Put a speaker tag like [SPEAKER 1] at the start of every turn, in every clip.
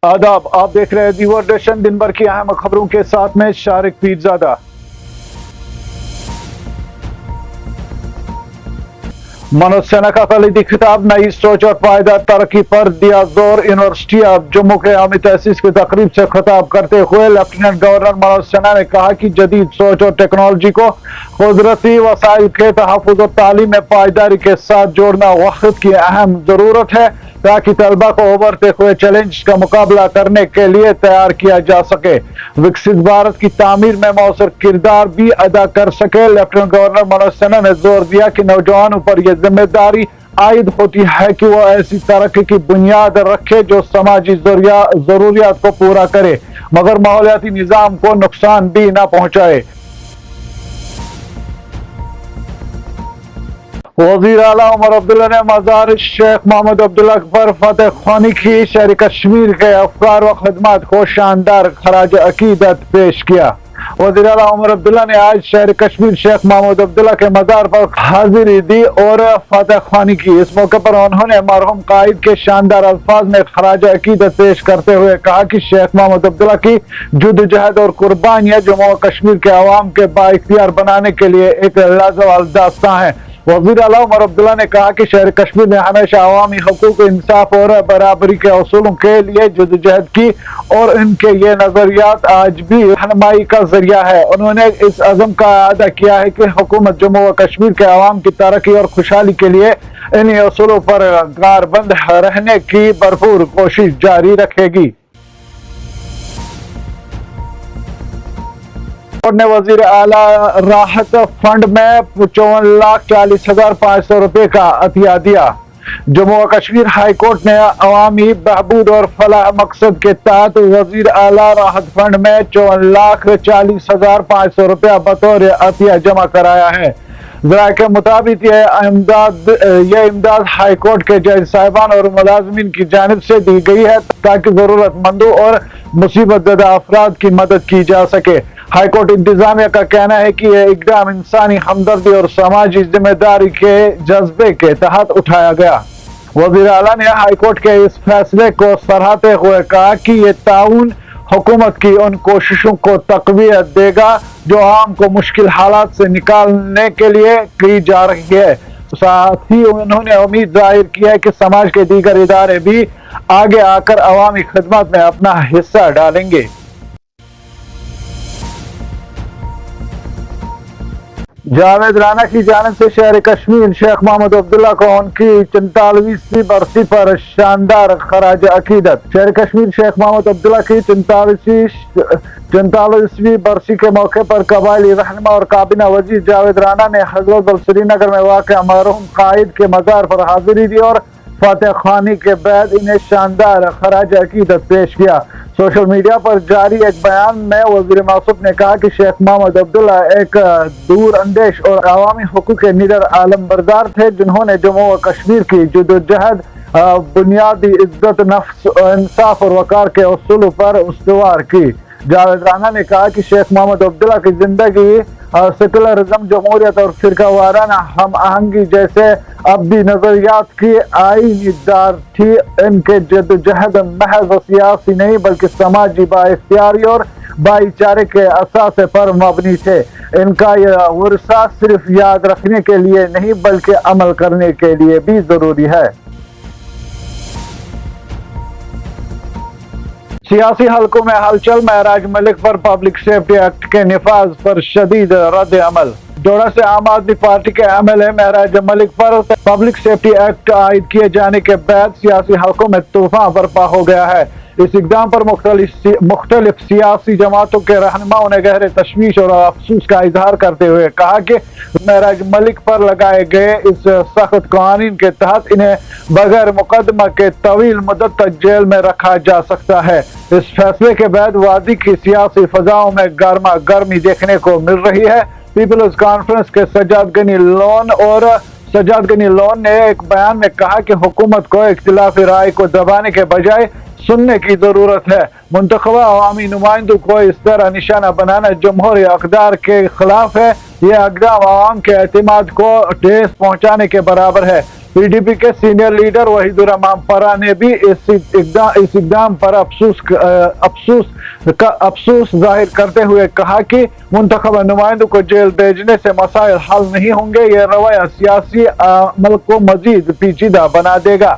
[SPEAKER 1] आदाब, आप देख रहे हैं दी वर्ल्ड नेशन। दिन भर की अहम खबरों के साथ में शारिक पीरजादा। मनोज सिन्हा का कलीदी खिताब, नई सोच और पायदार तरक्की पर दिया जोर। यूनिवर्सिटी ऑफ जम्मू के आमी तहसीस की तकरीब से खिताब करते हुए लेफ्टिनेंट गवर्नर मनोज सिन्हा ने कहा कि जदीद सोच और टेक्नोलॉजी को कुदरती वसाइल के तहफ़्फ़ुज़ और तालीम में पायदारी के साथ जोड़ना वक्त की अहम ज़रूरत है, ताकि तलबा को उभरते हुए चैलेंज का मुकाबला करने के लिए तैयार किया जा सके, विकसित भारत की तामीर में मौसर किरदार भी अदा कर सके। लेफ्टिनेंट गवर्नर मनोज सिन्हा ने जोर दिया कि नौजवानों पर यह जिम्मेदारी आयद होती है कि वो ऐसी तरक्की की बुनियाद रखे जो समाजी जरूरियात को पूरा करे मगर माहौलियाती निज़ाम को नुकसान भी न पहुंचाए। वज़ीर आला उमर अब्दुल्ला ने मज़ार शेख मोहम्मद अब्दुल्ला पर फतेह ख़ानी की शहर कश्मीर के अफ़कार व खदमात को शानदार खराज अकीदत पेश किया। वज़ीर आला उमर अब्दुल्ला ने आज शहर कश्मीर शेख मोहम्मद अब्दुल्ला के मज़ार पर हाजिरी दी और फतेह ख़ानी की। इस मौके पर उन्होंने मरहूम कायद के शानदार अल्फाज में खराज अकीदत पेश करते हुए कहा कि शेख मोहम्मद अब्दुल्ला की जद्दोजहद और कुर्बानियाँ जम्मू कश्मीर के अवाम के बाइख्तियार बनाने के लिए एक लाजवाब दास्तां है। वज़ीर आला उमर अब्दुल्ला ने कहा कि शहर कश्मीर ने हमेशा अवामी हकूक़, इंसाफ और बराबरी के असूलों के लिए जद्दोजहद की और इनके ये नज़रियात आज भी रहनुमाई का जरिया है। उन्होंने इस अज़म का अदा किया है कि हुकूमत जम्मू व कश्मीर के अवाम की तरक्की और खुशहाली के लिए इन्हीं असूलों पर कारबंद रहने की भरपूर कोशिश जारी रखेगी। ने वजीर आला राहत फंड में 54,40,500 रुपए का अतिया दिया। जम्मू व कश्मीर हाई कोर्ट ने अवामी बहबूद और फलाह मकसद के तहत वजीर आला राहत फंड में 54,40,500 रुपया बतौर अतिया जमा कराया है। ज़राए के मुताबिक यह इमदाद हाई कोर्ट के जज साहिबान और मुलाजमीन की जानिब से दी गई है ताकि जरूरतमंदों और मुसीबत ज़दा अफराद की मदद की जा सके। हाई कोर्ट इंतजामिया का कहना है कि यह इकदाम इंसानी हमदर्दी और समाजी जिम्मेदारी के जज्बे के तहत उठाया गया। वज़ीर आला ने हाई कोर्ट के इस फैसले को सराहते हुए कहा कि यह ताउन हुकूमत की उन कोशिशों को तक़वियत देगा जो आम को मुश्किल हालात से निकालने के लिए की जा रही है। साथ ही उन्होंने उम्मीद जाहिर की है कि समाज के दीगर इदारे भी आगे आकर अवामी खिदमत में अपना हिस्सा डालेंगे। जावेद राना की जानिब से शहर कश्मीर शेख मोहम्मद अब्दुल्ला को उनकी 44वीं बरसी पर शानदार खराज अकीदत। शहर कश्मीर शेख मोहम्मद अब्दुल्ला की 44वीं बरसी के मौके पर कबायली रहनुमा और काबीना वजीर जावेद राना ने हजरत बल श्रीनगर में वाक़ मरहूम कायद के मज़ार पर हाजिरी दी और फतेह ख़ानी के बाद इन्हें शानदार खराज अकीदत पेश किया। सोशल मीडिया पर जारी एक बयान में वज़ीर मौसूफ ने कहा कि शेख मोहम्मद अब्दुल्ला एक दूर अंदेश और अवामी हुकूक़ के निडर आलम बरदार थे, जिन्होंने जम्मू व कश्मीर की जद्दोजहद बुनियादी इज्जत, नफ्स, इंसाफ और वकार के असूलों पर उस्तवार की। जावेद राना ने कहा कि शेख मोहम्मद अब्दुल्ला की जिंदगी सेकुलरिज्म, जमहूरियत और फिरका वाराना हम आहंगी जैसे अबदी नजरियात की आईनीदार थी। इनके जद्दोजहद महज सियासी नहीं बल्कि समाजी बाइख्तियारी और भाईचारे के असासे पर मबनी थे। इनका यह वर्सा सिर्फ याद रखने के लिए नहीं बल्कि अमल करने के लिए भी जरूरी है। सियासी हलकों में हलचल, महराज मलिक पर पब्लिक सेफ्टी एक्ट के निफाज पर शदीद रद्द अमल। डोडा से आम आदमी पार्टी के MLA महराज मलिक पर पब्लिक सेफ्टी एक्ट आयद किए जाने के बाद सियासी हलकों में तूफान बर्पा हो गया है। इस इक़दाम पर मुख्तलिफ सियासी जमातों के रहनुमाओं ने गहरे तशवीश और अफसोस का इजहार करते हुए कहा कि महराज मलिक पर लगाए गए इस सख्त कानून के तहत इन्हें बगैर मुकदमा के तवील मुद्दत तक जेल में रखा जा सकता है। इस फैसले के बाद वादी की सियासी फजाओं में गर्मा गर्मी देखने को मिल रही है। पीपल्स कॉन्फ्रेंस के सज्जाद गनी लोन ने एक बयान में कहा कि हुकूमत को इख्तिलाफी राय को दबाने के बजाय सुनने की जरूरत है। मुंतखबा अवामी नुमाइंदों को इस तरह निशाना बनाना जमहूरी अक़दार के खिलाफ है। यह इक़दाम आवाम के एतमाद को ठेस पहुँचाने के बराबर है। PDP के सीनियर लीडर वहीदुर रहमान परा ने भी इस इकदाम पर अफसोस जाहिर करते हुए कहा कि मुंतखब नुमाइंदों को जेल भेजने से मसाइल हल नहीं होंगे। यह रवैया सियासी अमल को मजीद पेचीदा बना देगा।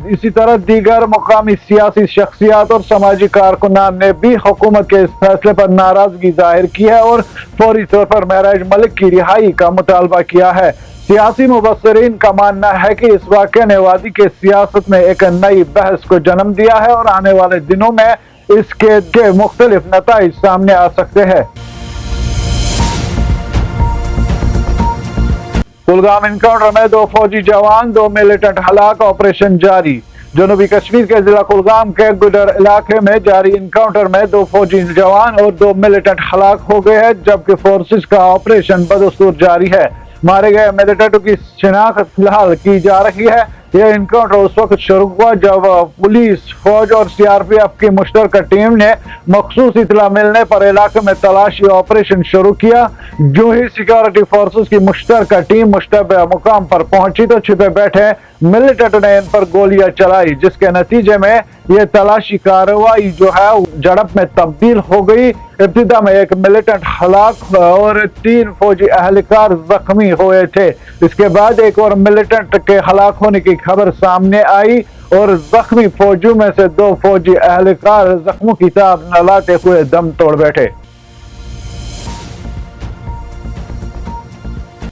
[SPEAKER 1] इसी तरह दीगर मुकामी सियासी शख्सियात और समाजी कारकुनान ने भी हुकूमत के इस फैसले पर नाराजगी जाहिर की है और फौरी तौर पर महराज मलिक की रिहाई का मुतालबा किया है। सियासी मुबस्सिरीन का मानना है कि इस वाक़े ने वादी के सियासत में एक नई बहस को जन्म दिया है और आने वाले दिनों में इसके मुख्तलिफ नताइज सामने आ सकते हैं। कुलगाम इनकाउंटर में 2 फौजी जवान 2 मिलिटेंट हलाक, ऑपरेशन जारी। जनूबी कश्मीर के जिला कुलगाम के गुडर इलाके में जारी इनकाउंटर में 2 फौजी जवान और 2 मिलिटेंट हलाक हो गए हैं, जबकि फोर्सेस का ऑपरेशन बदस्तूर जारी है। मारे गए मिलिटेंटों की शिनाख्त फिलहाल की जा रही है। यह इनकाउंटर उस वक्त शुरू हुआ जब पुलिस, फौज और CRPF की मुश्तरका टीम ने मखसूस इतला मिलने पर इलाके में तलाशी ऑपरेशन शुरू किया। जो ही सिक्योरिटी फोर्सेस की मुश्तरका टीम मुश्तबह मुकाम पर पहुंची तो छिपे बैठे मिलिटेंटों ने इन पर गोलियां चलाई, जिसके नतीजे में यह तलाशी कार्रवाई जो है झड़प में तब्दील हो गई। इब्तिदा में एक मिलिटेंट हलाक और 3 फौजी अहलकार जख्मी हुए थे। इसके बाद एक और मिलिटेंट के हलाक होने की खबर सामने आई और जख्मी फौजियों में से 2 फौजी अहलकार जख्मों की ताब न लाते हुए दम तोड़ बैठे।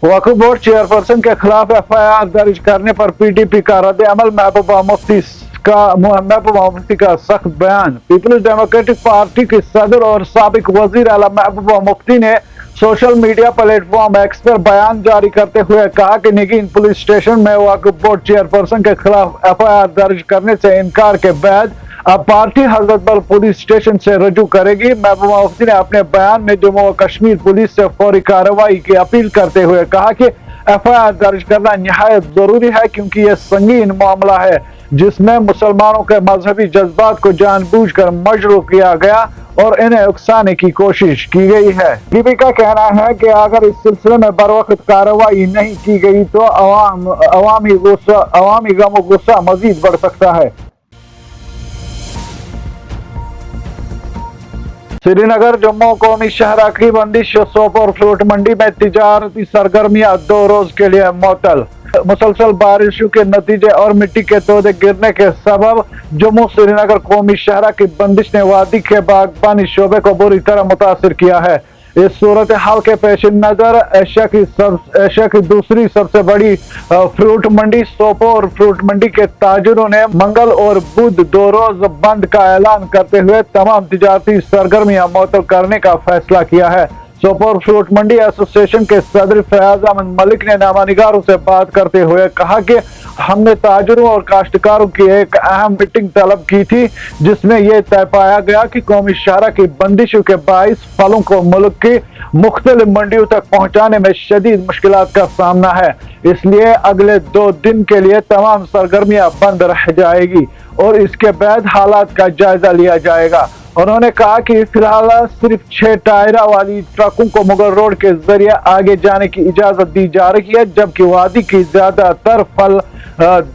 [SPEAKER 1] वक्फ बोर्ड चेयरपर्सन के खिलाफ FIR दर्ज करने पर PDP का रद्द अमल, महबूबा मुफ्ती का सख्त बयान। पीपल्स डेमोक्रेटिक पार्टी के सदर और साबिक वजीर आला महबूबा मुफ्ती ने सोशल मीडिया प्लेटफॉर्म एक्स पर बयान जारी करते हुए कहा कि निगीन पुलिस स्टेशन में वक्फ बोर्ड चेयरपर्सन के खिलाफ FIR दर्ज करने से इनकार के बाद अब पार्टी हजरत बल पुलिस स्टेशन से रजू करेगी। महबूबा मुफ्ती ने अपने बयान में जम्मू और कश्मीर पुलिस से फौरी कार्रवाई की अपील करते हुए कहा कि FIR दर्ज करना निहायत जरूरी है, क्योंकि यह संगीन मामला है जिसमें मुसलमानों के मजहबी जज्बात को जानबूझकर मजरूह किया गया और इन्हें उकसाने की कोशिश की गई है। PDP का कहना है कि अगर इस सिलसिले में बरवक्त कार्रवाई नहीं की गई तो अवामी गम और गुस्सा मजीद बढ़ सकता है। श्रीनगर जम्मू कौमी शहरा की बंदिश, सोपोर फ्रूट मंडी में तिजारती सरगर्मियां 2 रोज के लिए मुअत्तल। मुसलसल बारिशों के नतीजे और मिट्टी के तोदे गिरने के सबब जम्मू श्रीनगर कौमी शहरा की बंदिश ने वादी के बागबानी शोबे को बुरी तरह मुतासिर किया है। इस सूरत हाल के पेश नजर एशिया की दूसरी सबसे बड़ी फ्रूट मंडी सोपोर फ्रूट मंडी के ताजिरों ने मंगल और बुध 2 रोज बंद का ऐलान करते हुए तमाम तिजारती सरगर्मियां मुअत्तल करने का फैसला किया है। सोपोर फ्रूट मंडी एसोसिएशन के सदर फयाज अहमद मलिक ने नामानिगारों से बात करते हुए कहा कि हमने ताजिरों और काश्तकारों की एक अहम मीटिंग तलब की थी, जिसमें यह तय पाया गया कि कौमी शहरा की बंदिशों के बाइस फलों को मुल्क की मुख्तलिफ मंडियों तक पहुंचाने में शदीद मुश्किलात का सामना है। इसलिए अगले 2 दिन के लिए तमाम सरगर्मियां बंद रह जाएगी और इसके बाद हालात का जायजा लिया जाएगा। उन्होंने कहा कि फिलहाल सिर्फ 6 टायरा वाली ट्रकों को मुगल रोड के जरिए आगे जाने की इजाजत दी जा रही है, जबकि वादी की ज्यादातर फल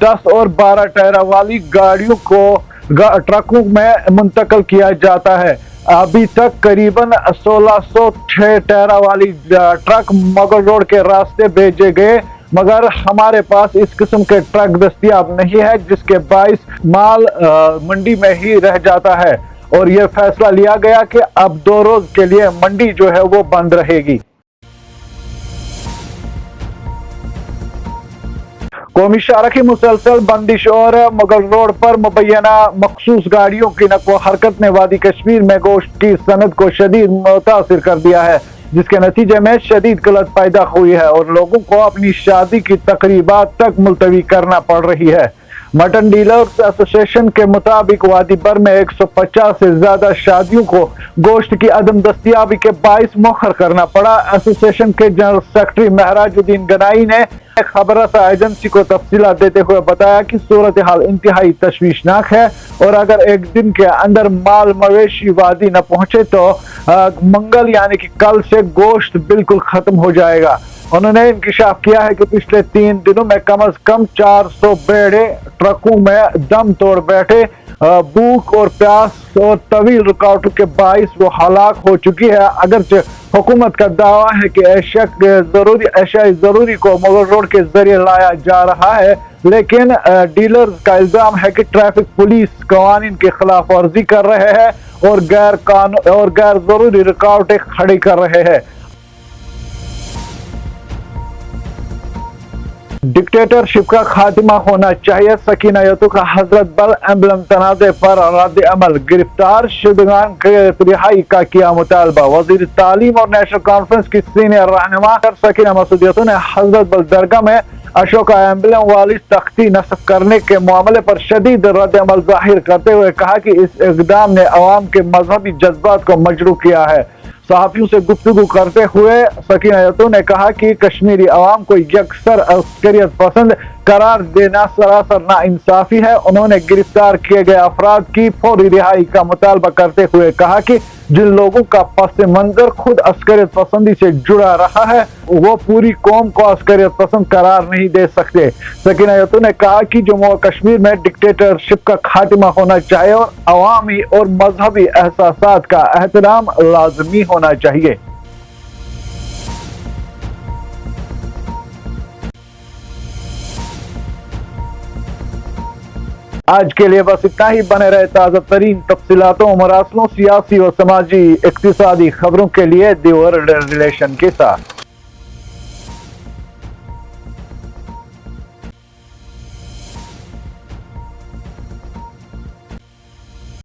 [SPEAKER 1] 10 और 12 टायरा वाली गाड़ियों को ट्रकों में मुंतकिल किया जाता है। अभी तक करीबन 1606 टायरा वाली ट्रक मुगल रोड के रास्ते भेजे गए, मगर हमारे पास इस किस्म के ट्रक दस्तियाब नहीं है, जिसके बाइस माल मंडी में ही रह जाता है। और यह फैसला लिया गया कि अब 2 रोज के लिए मंडी जो है वो बंद रहेगी। कौमी शहरा की मुसलसल बंदिश और मुगल रोड पर मुबैना मखसूस गाड़ियों की नक्ल हरकत ने वादी कश्मीर में गोश्त की सनद को शदीद मुतासिर कर दिया है, जिसके नतीजे में शदीद किल्लत पैदा हुई है और लोगों को अपनी शादी की तकरीबात तक मुलतवी करना पड़ रही है। मटन डीलर्स एसोसिएशन के मुताबिक वादी भर में 150 से ज्यादा शादियों को गोश्त की अदम दस्तियाबी के बाइस मुअख्खर करना पड़ा। एसोसिएशन के जनरल सेक्रेटरी महराजुद्दीन गनाई ने खबरसा एजेंसी को तफसीलात देते हुए बताया कि सूरत हाल इंतहाई तशवीशनाक है और अगर एक दिन के अंदर माल मवेशी वादी न पहुंचे तो मंगल यानी कि कल से गोश्त बिल्कुल खत्म हो जाएगा। انہوں نے انکشاف کیا ہے کہ پچھلے 3 دنوں میں کم از کم 400 بیڑے ٹرکوں میں دم توڑ بیٹھے، بھوک اور پیاس اور طویل رکاوٹوں کے باعث وہ ہلاک ہو چکی ہے۔ اگرچہ حکومت کا دعویٰ ہے کہ اشیاء ضروری کو مغل روڈ کے ذریعے لایا جا رہا ہے، لیکن ڈیلرز کا الزام ہے کہ ٹریفک پولیس قوانین کی خلاف ورزی کر رہے ہیں اور غیر ضروری رکاوٹیں کھڑی کر رہے ہیں۔ ڈکٹیٹرشپ کا خاتمہ ہونا چاہیے، سکینہ یتو کا حضرت بل ایمبلم تنازع پر رد عمل، گرفتار شدگان کے رہائی کا کیا مطالبہ۔ وزیر تعلیم اور نیشنل کانفرنس کی سینئر رہنما سکینہ مسعود یتو نے حضرت بل درگاہ میں اشوکا ایمبلم والی تختی نصب کرنے کے معاملے پر شدید رد عمل ظاہر کرتے ہوئے کہا کہ اس اقدام نے عوام کے مذہبی جذبات کو مجروح کیا ہے۔ صحافیوں سے گفتگو کرتے ہوئے سکینہ یتو نے کہا کہ کشمیری عوام کو یکسر عسکریت پسند قرار دینا سراسر ناانصافی ہے۔ انہوں نے گرفتار کیے گئے افراد کی فوری رہائی کا مطالبہ کرتے ہوئے کہا کہ جن لوگوں کا پس منظر خود عسکریت پسندی سے جڑا رہا ہے وہ پوری قوم کو عسکریت پسند قرار نہیں دے سکتے۔ سکینہ یتو نے کہا کہ جموں و کشمیر میں ڈکٹیٹرشپ کا خاتمہ ہونا چاہیے اور عوامی اور مذہبی احساسات کا احترام لازمی ہونا چاہیے۔ آج کے لیے بس اتنا ہی، بنے رہے تازہ ترین تفصیلاتوں، مراسلوں، سیاسی اور سماجی اقتصادی خبروں کے لیے دی ورلڈ ریلیشن کے ساتھ۔